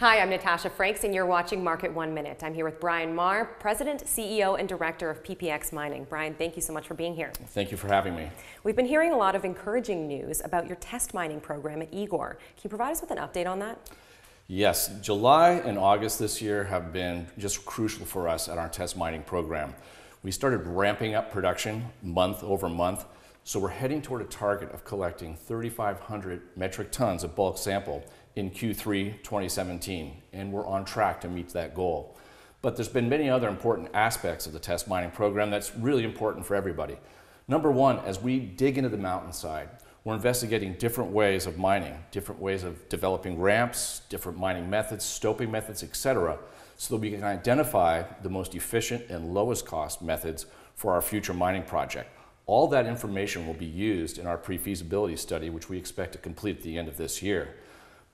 Hi, I'm Natasha Frakes, and you're watching Market 1 Minute. I'm here with Brian Maher, President, CEO, and Director of PPX Mining. Brian, thank you so much for being here. Thank you for having me. We've been hearing a lot of encouraging news about your test mining program at Igor. Can you provide us with an update on that? Yes, July and August this year have been just crucial for us at our test mining program. We started ramping up production month over month, so we're heading toward a target of collecting 3,500 metric tons of bulk sample in Q3 2017, and we're on track to meet that goal. But there's been many other important aspects of the test mining program that's really important for everybody. Number one, as we dig into the mountainside, we're investigating different ways of mining, different ways of developing ramps, different mining methods, stoping methods, etc., so that we can identify the most efficient and lowest cost methods for our future mining project. All that information will be used in our pre-feasibility study, which we expect to complete at the end of this year.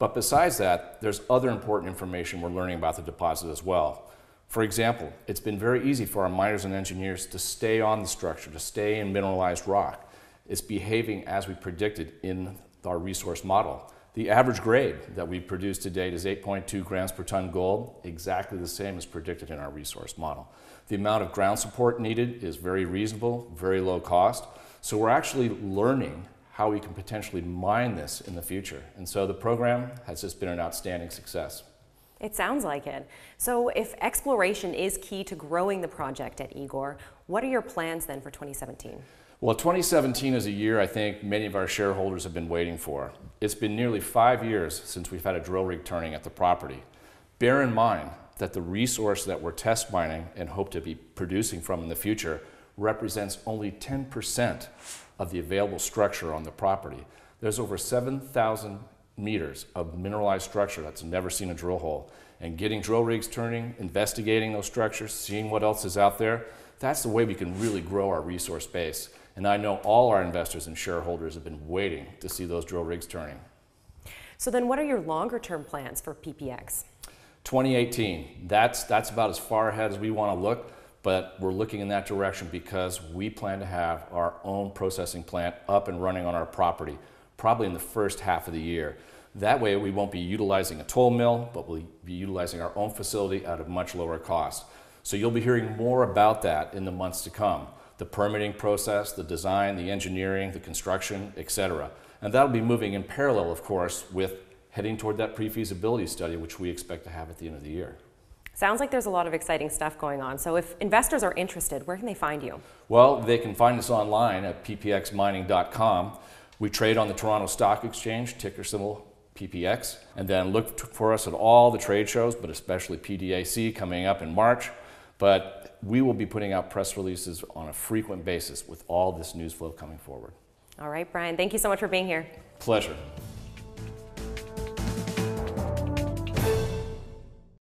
But besides that, there's other important information we're learning about the deposit as well. For example, it's been very easy for our miners and engineers to stay on the structure, to stay in mineralized rock. It's behaving as we predicted in our resource model. The average grade that we've produced to date is 8.2 grams per ton gold, exactly the same as predicted in our resource model. The amount of ground support needed is very reasonable, very low cost. So we're actually learning how we can potentially mine this in the future. And so the program has just been an outstanding success. It sounds like it. So if exploration is key to growing the project at Igor, what are your plans then for 2017? Well, 2017 is a year I think many of our shareholders have been waiting for. It's been nearly 5 years since we've had a drill rig turning at the property. Bear in mind that the resource that we're test mining and hope to be producing from in the future represents only 10% of the available structure on the property. There's over 7,000 meters of mineralized structure that's never seen a drill hole. And getting drill rigs turning, investigating those structures, seeing what else is out there, that's the way we can really grow our resource base. And I know all our investors and shareholders have been waiting to see those drill rigs turning. So then what are your longer term plans for PPX? 2018, that's about as far ahead as we want to look. But we're looking in that direction because we plan to have our own processing plant up and running on our property, probably in the first half of the year. That way we won't be utilizing a toll mill, but we'll be utilizing our own facility at a much lower cost. So you'll be hearing more about that in the months to come. The permitting process, the design, the engineering, the construction, etc. And that'll be moving in parallel, of course, with heading toward that pre-feasibility study, which we expect to have at the end of the year. Sounds like there's a lot of exciting stuff going on. So if investors are interested, where can they find you? Well, they can find us online at ppxmining.com. We trade on the Toronto Stock Exchange, ticker symbol PPX, and then look for us at all the trade shows, but especially PDAC coming up in March. But we will be putting out press releases on a frequent basis with all this news flow coming forward. All right, Brian, thank you so much for being here. Pleasure.